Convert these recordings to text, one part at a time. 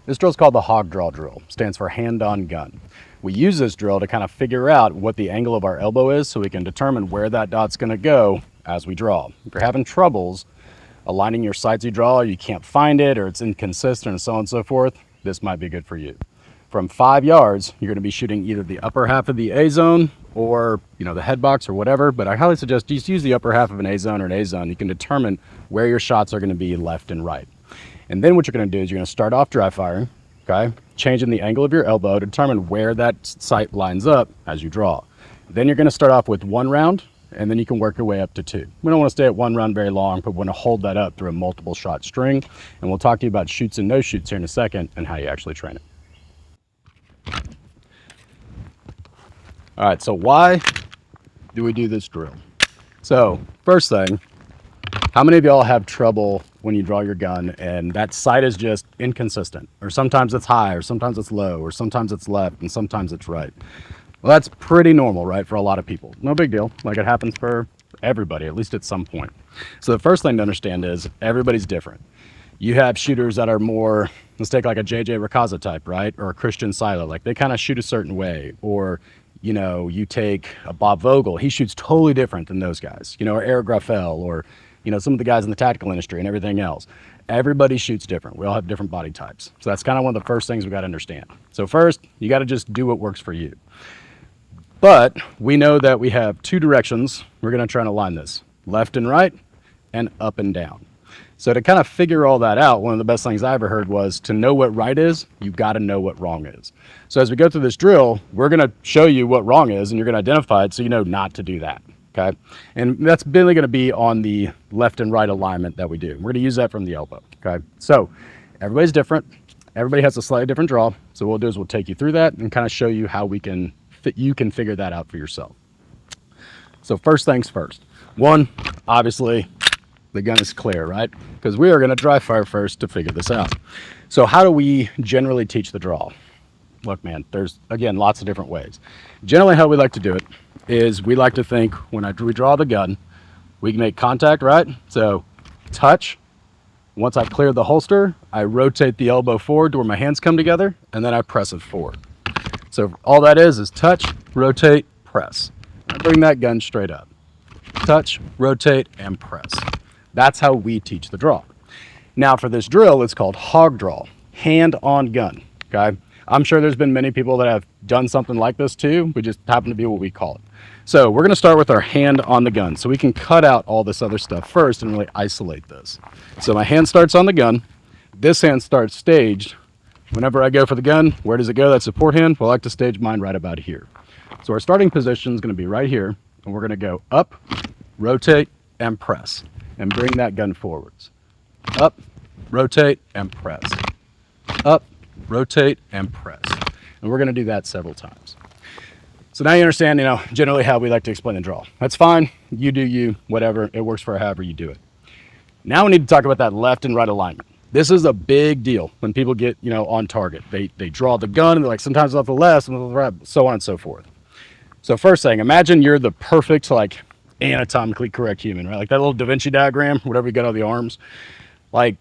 This drill is called the hog draw drill. Stands for hand on gun. We use this drill to kind of figure out what the angle of our elbow is so we can determine where that dot's going to go as we draw. If you're having troubles aligning your sights you draw, you can't find it, or it's inconsistent and so on and so forth, this might be good for you. From 5 yards, you're going to be shooting either the upper half of the A zone or the head box or whatever, but I highly suggest just use the upper half of an A zone or an A zone. You can determine where your shots are going to be left and right. And then what you're going to do is you're going to start off dry firing, okay? Changing the angle of your elbow to determine where that sight lines up as you draw. Then you're going to start off with 1 round, and then you can work your way up to 2. We don't want to stay at 1 round very long, but we want to hold that up through a multiple shot string. And we'll talk to you about shoots and no shoots here in a second and how you actually train it. All right, so why do we do this drill? So first thing, how many of y'all have trouble when you draw your gun and that sight is just inconsistent, or sometimes it's high, or sometimes it's low, or sometimes it's left, and sometimes it's right? Well, that's pretty normal, right, for a lot of people. No big deal. Like, it happens for everybody, at least at some point. So the first thing to understand is everybody's different. You have shooters that are more, let's take like a JJ Racaza type, right, or a Christian Silo. Like, they kind of shoot a certain way. Or you take a Bob Vogel, he shoots totally different than those guys, or Eric Graffel, or some of the guys in the tactical industry and everything else. Everybody shoots different. We all have different body types. So that's kind of one of the first things we got to understand. So first, you got to just do what works for you. But we know that we have 2 directions we're going to try and align this: left and right, and up and down. So to kind of figure all that out, one of the best things I ever heard was, to know what right is, you got to know what wrong is. So as we go through this drill, we're going to show you what wrong is, and you're going to identify it so you know not to do that. Okay, and that's mainly going to be on the left and right alignment that we do. We're going to use that from the elbow. Okay, so everybody's different. Everybody has a slightly different draw. So what we'll do is we'll take you through that and kind of show you how you can figure that out for yourself. So first things first. One, obviously, the gun is clear, right? Because we are going to dry fire first to figure this out. So how do we generally teach the draw? Look, man, there's, again, lots of different ways. Generally, how we like to do it is we like to think when we draw the gun, we can make contact, right? So touch. Once I clear the holster, I rotate the elbow forward to where my hands come together, and then I press it forward. So all that is touch, rotate, press. I bring that gun straight up. Touch, rotate, and press. That's how we teach the draw. Now for this drill, it's called hog draw, hand on gun, okay? I'm sure there's been many people that have done something like this too. We just happen to be what we call it. So we're gonna start with our hand on the gun, so we can cut out all this other stuff first and really isolate this. So my hand starts on the gun. This hand starts staged. Whenever I go for the gun, where does it go? That support hand? Well, I like to stage mine right about here. So our starting position is gonna be right here, and we're gonna go up, rotate, and press, and bring that gun forwards. Up, rotate, and press. Up, rotate, and press. And we're going to do that several times. So now you understand, generally how we like to explain the draw. That's fine. You do you, whatever. It works for however you do it. Now we need to talk about that left and right alignment. This is a big deal when people get, on target. They draw the gun and they're like, sometimes off the left, sometimes off the right, so on and so forth. So first thing, imagine you're the perfect, anatomically correct human, right? Like that little Da Vinci diagram, whatever you got on the arms. Like,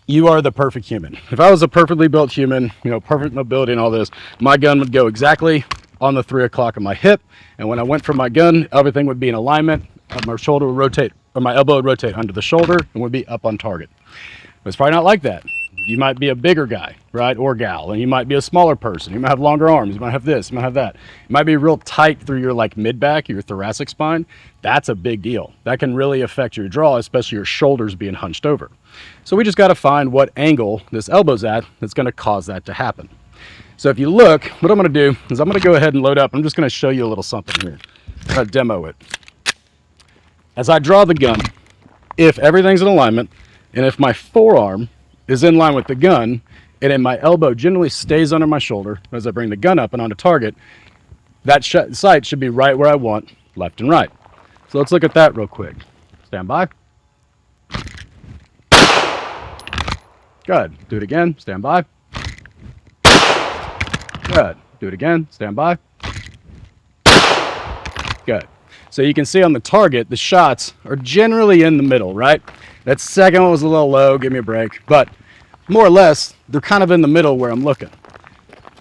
you are the perfect human. If I was a perfectly built human, perfect mobility and all this, my gun would go exactly on the 3 o'clock of my hip. And when I went for my gun, everything would be in alignment. My shoulder would rotate, or my elbow would rotate under the shoulder and would be up on target. But it's probably not like that. You might be a bigger guy, right, or gal, and you might be a smaller person. You might have longer arms. You might have this. You might have that. It might be real tight through your mid-back, your thoracic spine. That's a big deal. That can really affect your draw, especially your shoulders being hunched over. So we just got to find what angle this elbow's at that's going to cause that to happen. So if you look, what I'm going to do is I'm going to go ahead and load up. I'm just going to show you a little something here. I'm going to demo it. As I draw the gun, if everything's in alignment, and if my forearm is in line with the gun, and then my elbow generally stays under my shoulder as I bring the gun up and onto target, that sight should be right where I want, left and right. So let's look at that real quick. Stand by. Good. Do it again. Stand by. Good. Do it again. Stand by. Good. So you can see on the target, the shots are generally in the middle, right? That second one was a little low, give me a break. But more or less, they're kind of in the middle where I'm looking.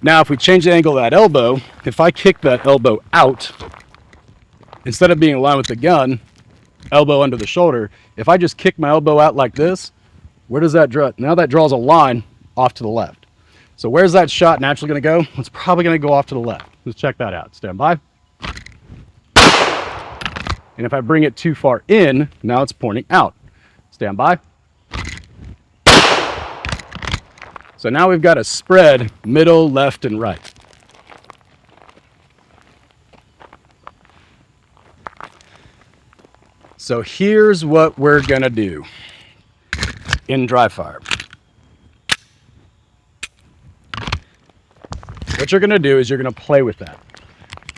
Now, if we change the angle of that elbow, if I kick that elbow out, instead of being in line with the gun, elbow under the shoulder, if I just kick my elbow out like this, where does that draw? Now that draws a line off to the left. So where's that shot naturally going to go? It's probably going to go off to the left. Let's check that out. Stand by. And if I bring it too far in, now it's pointing out. Stand by. So now we've got a spread middle, left, and right. So here's what we're gonna do in dry fire. What you're gonna do is you're gonna play with that.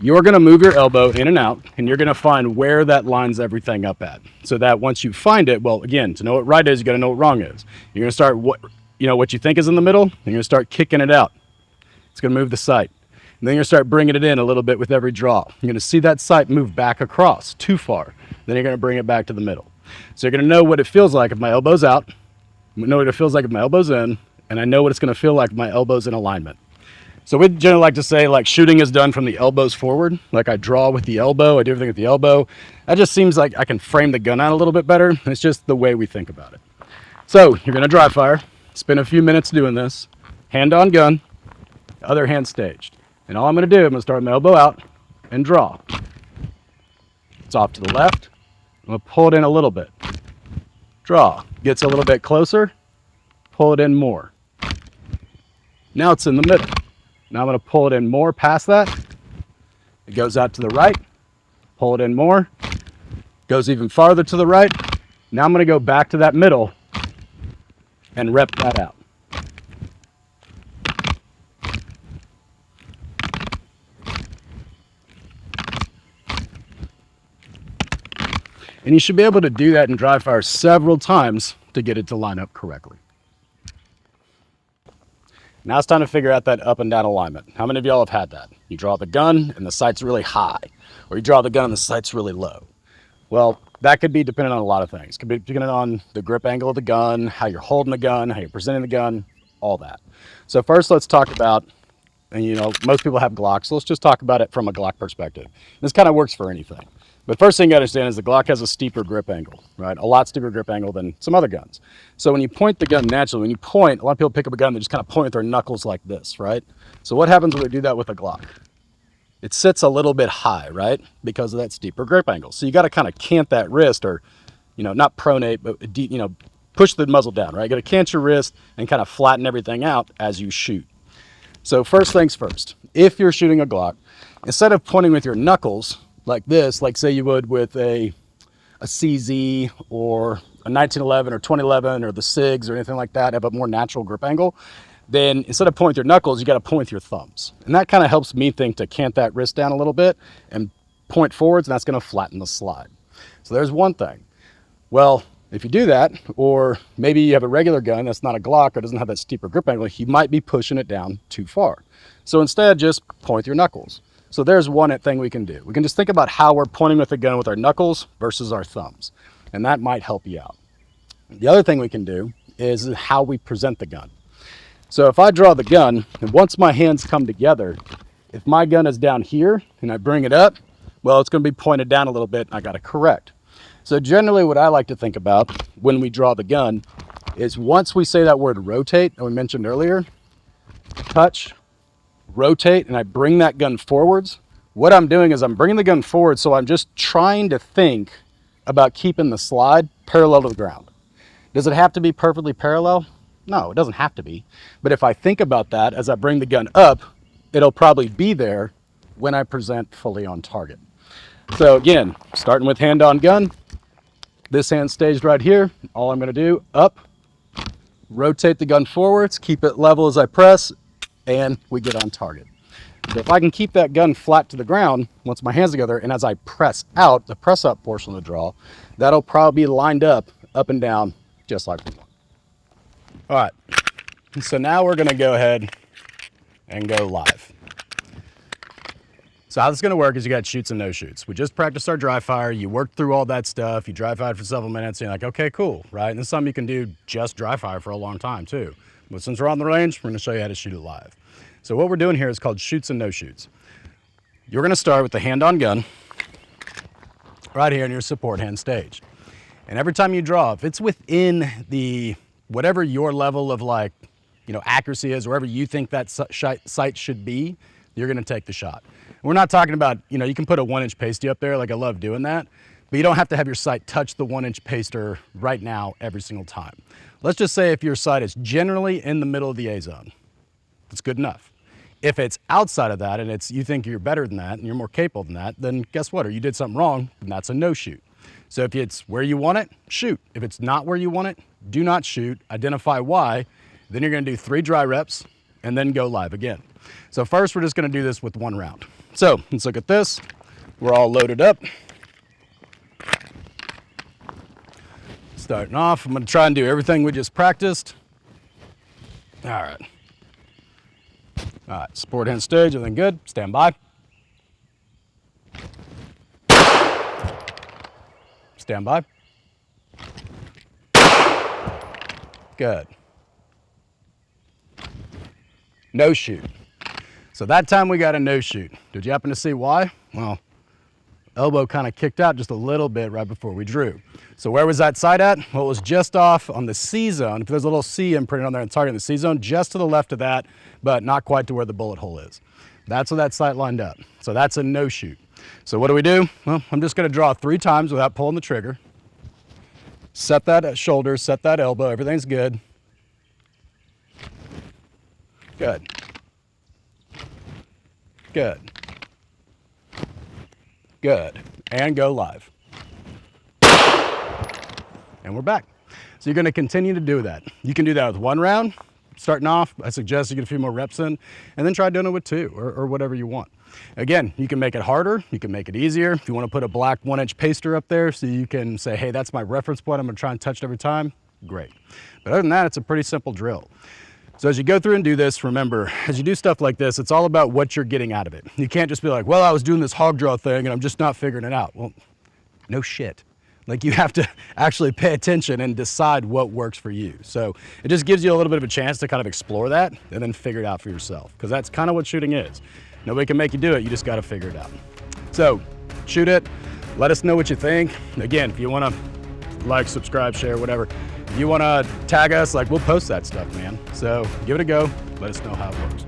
You're gonna move your elbow in and out, and you're gonna find where that lines everything up at. So that once you find it, well, again, to know what right is, you gotta know what wrong is. You're gonna start what you think is in the middle, and you're gonna start kicking it out. It's gonna move the sight. And then you're gonna start bringing it in a little bit with every draw. You're gonna see that sight move back across too far. Then you're gonna bring it back to the middle. So you're gonna know what it feels like if my elbow's out, know what it feels like if my elbow's in, and I know what it's gonna feel like if my elbow's in alignment. So we generally like to say like shooting is done from the elbows forward. Like I draw with the elbow, I do everything with the elbow. That just seems like I can frame the gun out a little bit better. It's just the way we think about it. So you're gonna dry fire, spend a few minutes doing this, hand on gun, other hand staged. And all I'm gonna do, I'm gonna start my elbow out and draw. It's off to the left. I'm gonna pull it in a little bit. Draw, gets a little bit closer, pull it in more. Now it's in the middle. Now I'm gonna pull it in more past that. It goes out to the right, pull it in more, goes even farther to the right. Now I'm gonna go back to that middle and rep that out. And you should be able to do that in dry fire several times to get it to line up correctly. Now it's time to figure out that up and down alignment. How many of y'all have had that? You draw the gun and the sight's really high, or you draw the gun and the sight's really low. Well, that could be dependent on a lot of things. It could be dependent on the grip angle of the gun, how you're holding the gun, how you're presenting the gun, all that. So first let's talk about, and most people have Glocks, so let's just talk about it from a Glock perspective. This kind of works for anything. But first thing you understand is the Glock has a steeper grip angle, right? A lot steeper grip angle than some other guns. So when you point the gun naturally, when you point, a lot of people pick up a gun, they just kind of point with their knuckles like this, right? So what happens when we do that with a Glock? It sits a little bit high, right? Because of that steeper grip angle. So you got to kind of cant that wrist, or, not pronate, but, push the muzzle down, right? You got to cant your wrist and kind of flatten everything out as you shoot. So first things first, if you're shooting a Glock, instead of pointing with your knuckles like this, like say you would with a CZ or a 1911 or 2011 or the SIGs or anything like that, have a more natural grip angle, then instead of pointing with your knuckles, you got to point with your thumbs. And that kind of helps me think to cant that wrist down a little bit and point forwards, and that's going to flatten the slide. So there's one thing. Well, if you do that, or maybe you have a regular gun that's not a Glock or doesn't have that steeper grip angle, you might be pushing it down too far. So instead, just point with your knuckles. So there's one thing we can do. We can just think about how we're pointing with the gun with our knuckles versus our thumbs, and that might help you out. The other thing we can do is how we present the gun. So if I draw the gun, and once my hands come together, if my gun is down here and I bring it up, well, it's going to be pointed down a little bit, and I got to correct. So generally what I like to think about when we draw the gun is once we say that word rotate that we mentioned earlier, touch, rotate, and I bring that gun forwards, what I'm doing is I'm bringing the gun forward, so I'm just trying to think about keeping the slide parallel to the ground. Does it have to be perfectly parallel? No, it doesn't have to be. But if I think about that as I bring the gun up, it'll probably be there when I present fully on target. So again, starting with hand on gun, this hand staged right here. All I'm going to do, up, rotate the gun forwards, keep it level as I press, and we get on target. So if I can keep that gun flat to the ground once my hands together, and as I press out, the press up portion of the draw, that'll probably be lined up and down just like we want. All right, so now we're going to go ahead and go live. So how this is going to work is you got shoots and no shoots. We just practiced our dry fire. You worked through all that stuff. You dry fired for several minutes. And you're like, okay, cool, right? And this is something you can do just dry fire for a long time too. But since we're on the range, we're gonna show you how to shoot it live. So what we're doing here is called shoots and no shoots. You're gonna start with the hand-on gun right here in your support hand stage. And every time you draw, if it's within the, whatever your level of like, accuracy is, wherever you think that sight should be, you're gonna take the shot. We're not talking about, you can put a 1-inch pasty up there, like I love doing that, but you don't have to have your sight touch the 1-inch paster right now every single time. Let's just say if your sight is generally in the middle of the A zone, that's good enough. If it's outside of that and you think you're better than that and you're more capable than that, then guess what? Or you did something wrong, and that's a no shoot. So if it's where you want it, shoot. If it's not where you want it, do not shoot. Identify why. Then you're gonna do 3 dry reps and then go live again. So first we're just gonna do this with 1 round. So let's look at this. We're all loaded up. Starting off, I'm gonna try and do everything we just practiced. All right. All right, support hand stage, everything good. Stand by. Stand by. Good. No shoot. So that time we got a no shoot. Did you happen to see why? Well, elbow kind of kicked out just a little bit right before we drew. So where was that sight at? Well, it was just off on the C zone. If there's a little C imprinted on there and targeting the C zone, just to the left of that, but not quite to where the bullet hole is. That's where that sight lined up. So that's a no shoot. So what do? Well, I'm just gonna draw 3 times without pulling the trigger. Set that shoulder, set that elbow, everything's good. Good. Good. Good. And go live. And we're back. So you're gonna continue to do that. You can do that with 1 round. Starting off, I suggest you get a few more reps in, and then try doing it with 2 or whatever you want. Again, you can make it harder, you can make it easier. If you wanna put a black 1-inch paster up there so you can say, hey, that's my reference point, I'm gonna try and touch it every time, great. But other than that, it's a pretty simple drill. So as you go through and do this, remember, as you do stuff like this, it's all about what you're getting out of it. You can't just be like, well, I was doing this hog draw thing and I'm just not figuring it out. Well, no shit. Like, you have to actually pay attention and decide what works for you. So it just gives you a little bit of a chance to kind of explore that and then figure it out for yourself, because that's kind of what shooting is. Nobody can make you do it, you just got to figure it out. So shoot it, let us know what you think. Again, if you want to like, subscribe, share, whatever, if you want to tag us, like, we'll post that stuff, man. So give it a go, let us know how it works.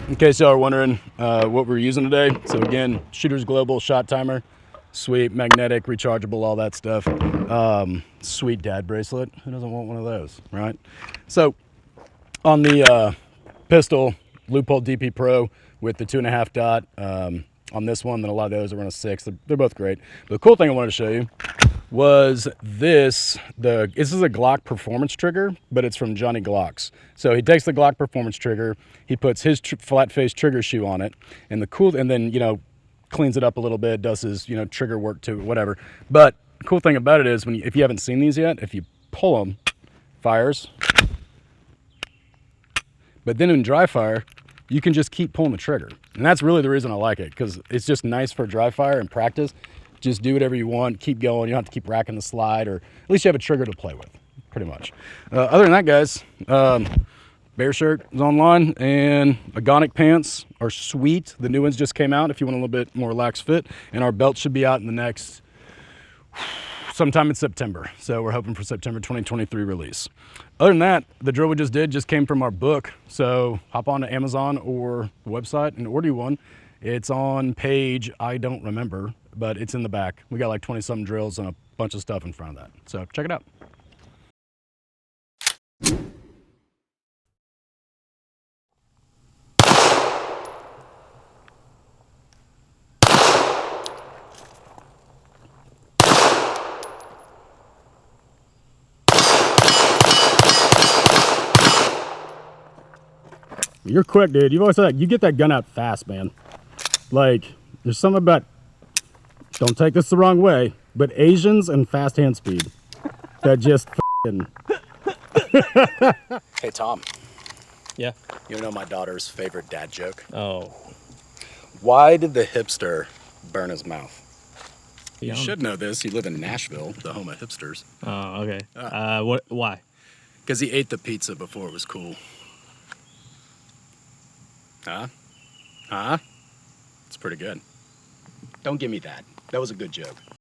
In case y'all are wondering what we're using today, so again, Shooters Global shot timer. Sweet, magnetic, rechargeable, all that stuff. Sweet dad bracelet. Who doesn't want one of those, right? So on the pistol, Leupold DP Pro with the 2.5 dot. On this one, then a lot of those are on a 6. They're both great. But the cool thing I wanted to show you was this. This is a Glock performance trigger, but it's from Johnny Glocks. So he takes the Glock performance trigger, he puts his flat face trigger shoe on it, and then cleans it up a little bit, does his trigger work to it, whatever. But the cool thing about it is, if you haven't seen these yet, if you pull them, fires. But then in dry fire, you can just keep pulling the trigger. And that's really the reason I like it, because it's just nice for dry fire and practice. Just do whatever you want, keep going. You don't have to keep racking the slide, or at least you have a trigger to play with, pretty much. Other than that, guys, Bear shirt is online, and Agonic pants are sweet. The new ones just came out if you want a little bit more relaxed fit. And our belt should be out in the next, sometime in September. So we're hoping for September 2023 release. Other than that, the drill we just did just came from our book. So hop on to Amazon or the website and order you one. It's on page, I don't remember, but it's in the back. We got like 20-something drills and a bunch of stuff in front of that. So check it out. You're quick, dude. You've always said that. You get that gun out fast, man. Like, there's something about, don't take this the wrong way, but Asians and fast hand speed that just f***ing. Hey, Tom. Yeah? You know my daughter's favorite dad joke? Oh. Why did the hipster burn his mouth? Young. You should know this. You live in Nashville, the home of hipsters. Oh, okay. Why? Because he ate the pizza before it was cool. Huh? Huh? It's pretty good. Don't give me that. That was a good joke.